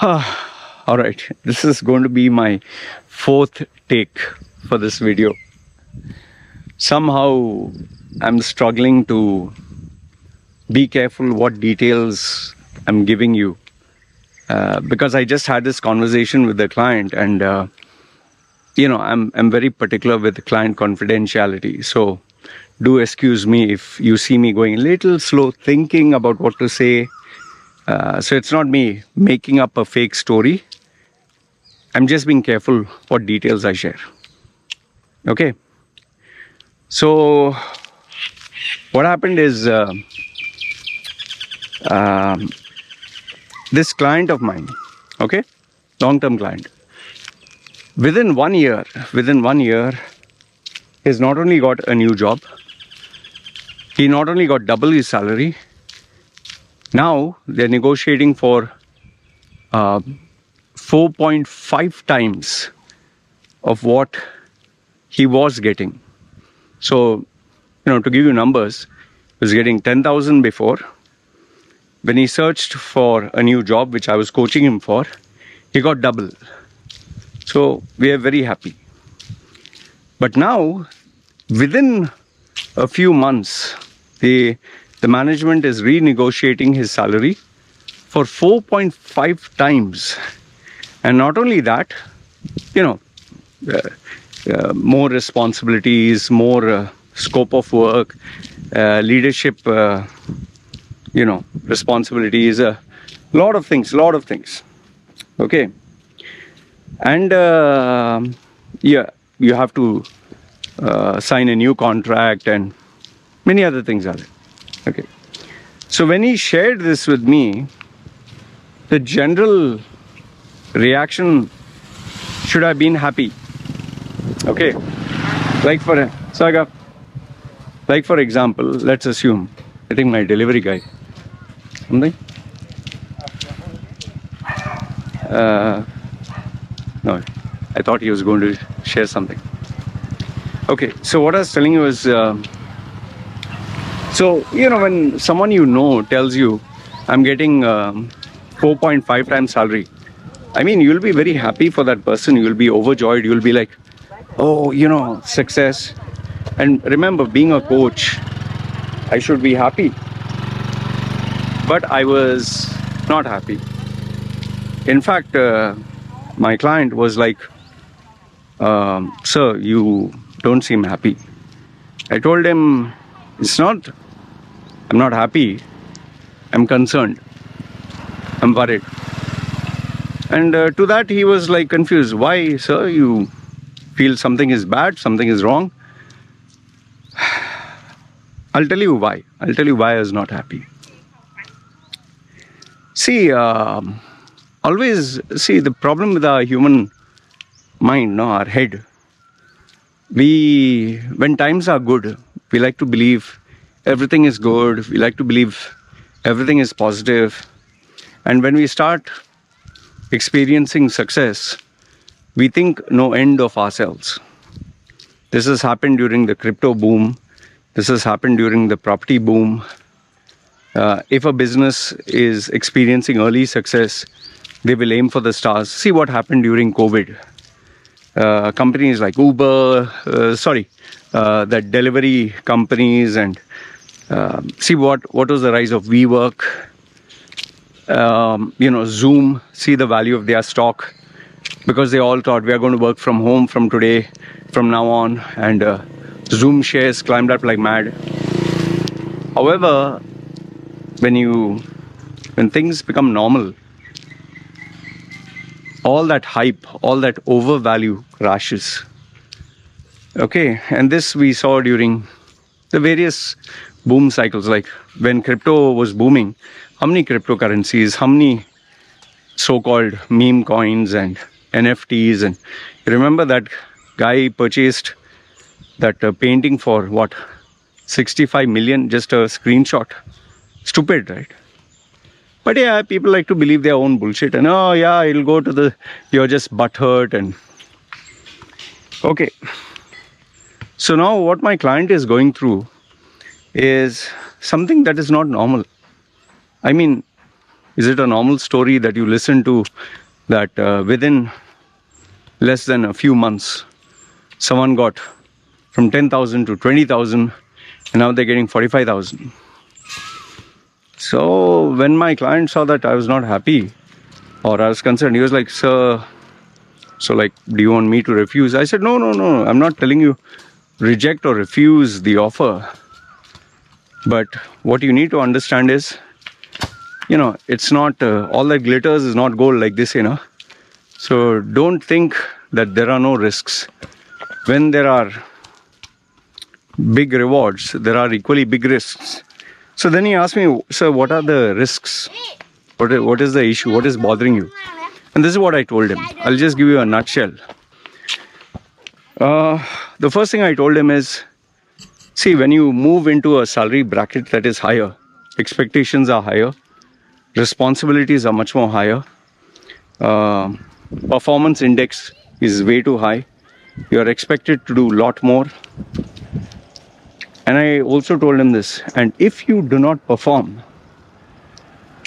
All right, this is going to be my fourth take for this video. Somehow I'm struggling to be careful what details I'm giving you because I just had this conversation with the client, and I'm very particular with client confidentiality. So do excuse me if you see me going a little slow thinking about what to say. So it's not me making up a fake story. I'm just being careful what details I share. Okay. So what happened is this client of mine, okay, long-term client, within 1 year, he's not only got a new job, he not only got double his salary, now they're negotiating for 4.5 times of what he was getting. So, to give you numbers, he was getting 10,000 before. When he searched for a new job, which I was coaching him for, he got double. So we are very happy. But now, within a few months, the management is renegotiating his salary for 4.5 times. And not only that, more responsibilities, more scope of work, leadership, responsibilities, a lot of things. Okay. And you have to sign a new contract and many other things are there. Okay. So when he shared this with me, the general reaction should have been happy. Okay. Like for example, let's assume, I think my delivery guy, something? No, I thought he was going to share something. Okay, so what I was telling you is, when someone tells you, I'm getting 4.5 times salary, I mean, you'll be very happy for that person. You'll be overjoyed. You'll be like, oh, success. And remember, being a coach, I should be happy. But I was not happy. In fact, my client was like, sir, you don't seem happy. I told him, I'm not happy. I'm concerned. I'm worried. And to that, he was like confused. Why, sir? You feel something is bad, something is wrong? I'll tell you why. I was not happy. See, the problem with our human mind, our head, when times are good, we like to believe everything is good. We like to believe everything is positive. And when we start experiencing success, we think no end of ourselves. This has happened during the crypto boom. This has happened during the property boom. If a business is experiencing early success, they will aim for the stars. See what happened during COVID. Companies like Uber, the delivery companies, and see what was the rise of WeWork. Zoom, see the value of their stock, because they all thought we are going to work from home from now on, and Zoom shares climbed up like mad. However, when things become normal, all that hype, all that overvalue crashes. Okay, and this we saw during the various boom cycles. Like when crypto was booming, how many cryptocurrencies, how many so-called meme coins and NFTs, and you remember that guy purchased that painting for what, 65 million, just a screenshot. Stupid, right? But yeah, people like to believe their own bullshit, and it'll go to you're just butthurt. And okay, so now what my client is going through is something that is not normal. I mean, Is it a normal story that you listen to that within less than a few months, someone got from 10,000 to 20,000 and now they're getting 45,000? So when my client saw that I was not happy or I was concerned, he was like, sir, so like, do you want me to refuse? I said, no, I'm not telling you reject or refuse the offer. But what you need to understand is, it's not, all that glitters is not gold, like this, So don't think that there are no risks. When there are big rewards, there are equally big risks. So then he asked me, sir, what are the risks? What is the issue? What is bothering you? And this is what I told him. I'll just give you a nutshell. The first thing I told him is, see, when you move into a salary bracket that is higher, expectations are higher, responsibilities are much more higher, performance index is way too high, you are expected to do a lot more. And I also told him this, and if you do not perform,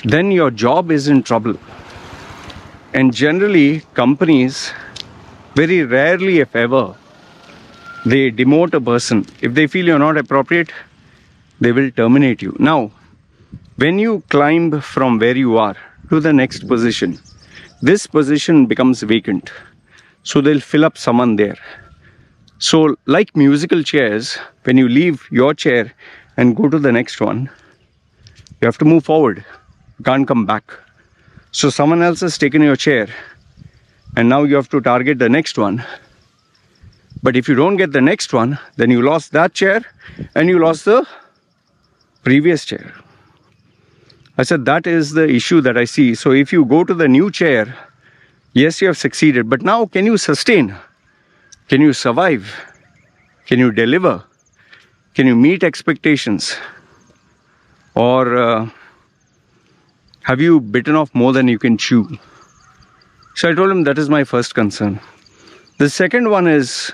then your job is in trouble. And generally, companies, very rarely if ever, they demote a person. If they feel you're not appropriate, they will terminate you. Now, when you climb from where you are to the next position, this position becomes vacant. So they'll fill up someone there. So like musical chairs, when you leave your chair and go to the next one, you have to move forward. You can't come back. So someone else has taken your chair and now you have to target the next one. But if you don't get the next one, then you lost that chair and you lost the previous chair. I said, that is the issue that I see. So if you go to the new chair, yes, you have succeeded. But now, can you sustain? Can you survive? Can you deliver? Can you meet expectations? Or have you bitten off more than you can chew? So I told him that is my first concern. The second one is,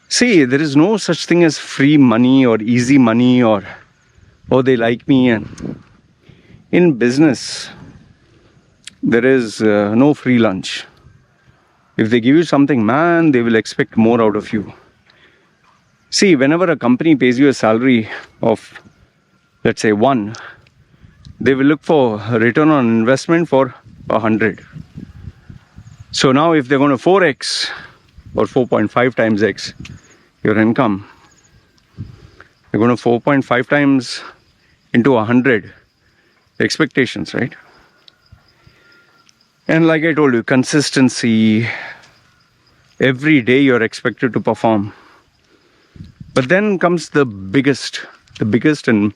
see, there is no such thing as free money or easy money or, oh, they like me. And in business, there is no free lunch. If they give you something, man, they will expect more out of you. See, whenever a company pays you a salary of, let's say, 1, they will look for a return on investment for 100. So now if they're going to 4x or 4.5 times x your income, you're going to 4.5 times into 100 expectations, right? And like I told you, consistency, every day you're expected to perform. But then comes the biggest and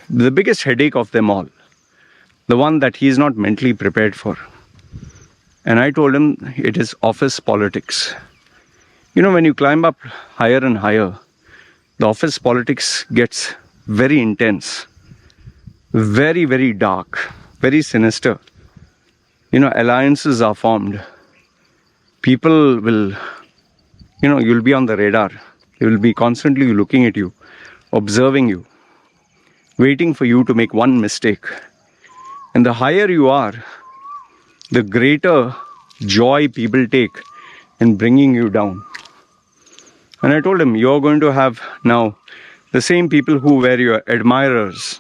the biggest headache of them all, the one that he is not mentally prepared for. And I told him it is office politics. When you climb up higher and higher, the office politics gets very intense, very, very dark, very sinister. Alliances are formed. People will, you'll be on the radar. They will be constantly looking at you, observing you, waiting for you to make one mistake. And the higher you are, the greater joy people take in bringing you down. And I told him, you're going to have now the same people who were your admirers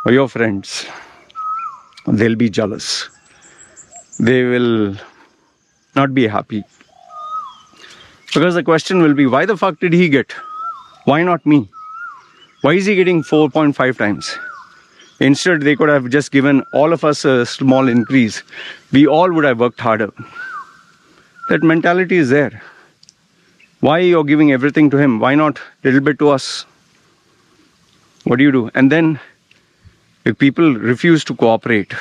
or your friends. They'll be jealous. They will not be happy. Because the question will be, why the fuck did he get? Why not me? Why is he getting 4.5 times? Instead, they could have just given all of us a small increase. We all would have worked harder. That mentality is there. Why you're giving everything to him? Why not a little bit to us? What do you do? And then, if people refuse to cooperate,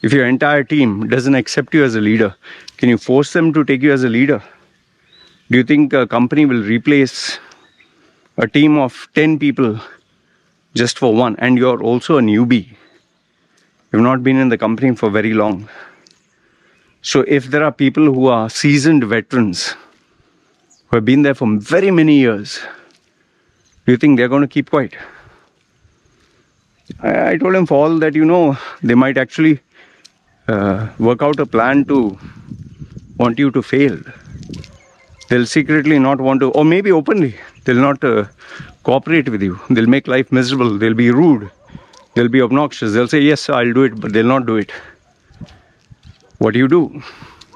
if your entire team doesn't accept you as a leader, can you force them to take you as a leader? Do you think a company will replace a team of 10 people just for one? And you're also a newbie. You've not been in the company for very long. So if there are people who are seasoned veterans, who have been there for very many years, do you think they're going to keep quiet? I told him, for all that you know, they might actually work out a plan to want you to fail. They'll secretly not want to, or maybe openly, they'll not cooperate with you. They'll make life miserable. They'll be rude. They'll be obnoxious. They'll say, yes, I'll do it, but they'll not do it. What do you do?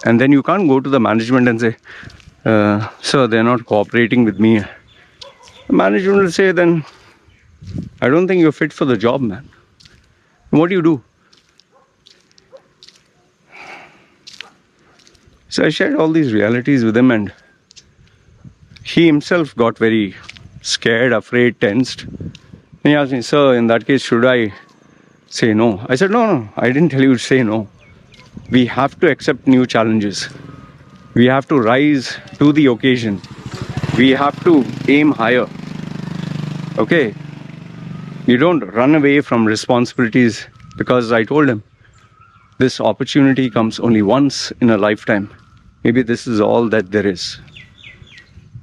And then you can't go to the management and say, sir, they're not cooperating with me. The management will say, then, I don't think you're fit for the job, man. What do you do? So I shared all these realities with him, and he himself got very scared, afraid, tensed. And he asked me, sir, in that case, should I say no? I said, no, I didn't tell you to say no. We have to accept new challenges. We have to rise to the occasion. We have to aim higher. Okay? You don't run away from responsibilities, because I told him, this opportunity comes only once in a lifetime. Maybe this is all that there is.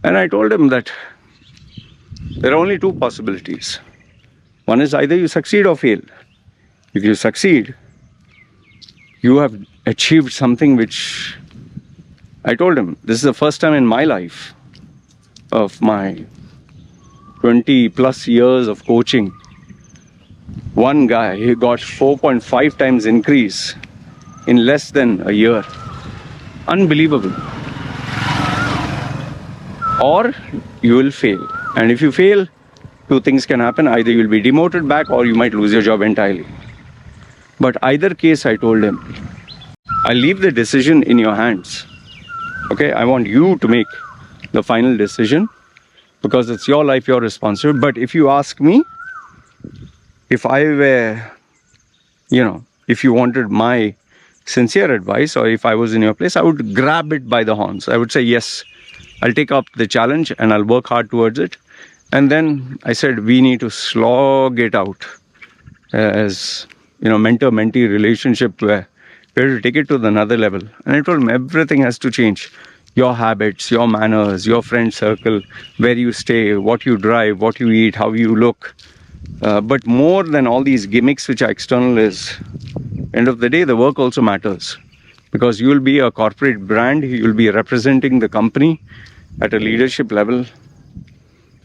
And I told him that there are only two possibilities. One is either you succeed or fail. If you succeed, you have achieved something which, I told him, this is the first time in my life, of my 20 plus years of coaching, one guy, he got 4.5 times increase in less than a year. Unbelievable. Or you will fail. And if you fail, two things can happen. Either you will be demoted back, or you might lose your job entirely. But either case, I told him, I leave the decision in your hands. Okay, I want you to make the final decision, because it's your life, your responsibility. But if you ask me, if I were, if you wanted my sincere advice, or if I was in your place, I would grab it by the horns. I would say, yes, I'll take up the challenge and I'll work hard towards it. And then I said, we need to slog it out as, mentor-mentee relationship, where we have to take it to another level. And I told him, everything has to change. Your habits, your manners, your friend circle, where you stay, what you drive, what you eat, how you look. But more than all these gimmicks which are external is, end of the day, the work also matters. Because you will be a corporate brand, you will be representing the company at a leadership level,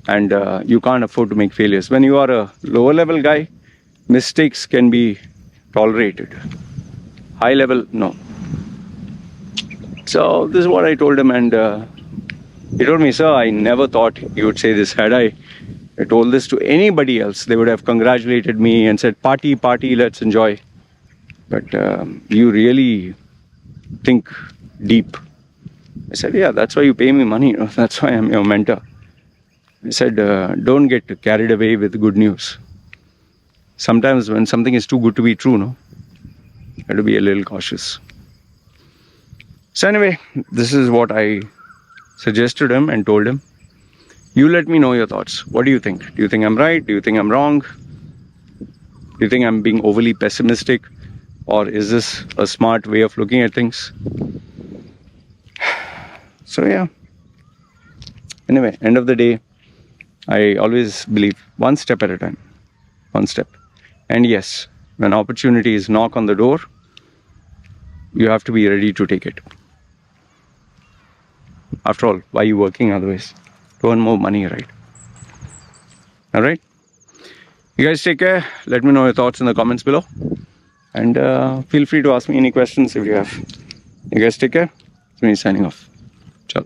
and you can't afford to make failures. When you are a lower level guy, mistakes can be tolerated. High level, no. So this is what I told him, and he told me, sir, I never thought you would say this. Had I told this to anybody else, they would have congratulated me and said, party, let's enjoy. But you really think deep. I said, yeah, that's why you pay me money. That's why I'm your mentor. I said, don't get carried away with good news. Sometimes when something is too good to be true, you have to be a little cautious. So anyway, this is what I suggested him and told him. You let me know your thoughts. What do you think? Do you think I'm right? Do you think I'm wrong? Do you think I'm being overly pessimistic? Or is this a smart way of looking at things? So yeah. Anyway, end of the day, I always believe one step at a time. One step. And yes, when opportunities knock on the door, you have to be ready to take it. After all, why are you working otherwise? To earn more money, right? Alright? You guys take care. Let me know your thoughts in the comments below. And feel free to ask me any questions if you have. You guys take care. It's me signing off. Ciao.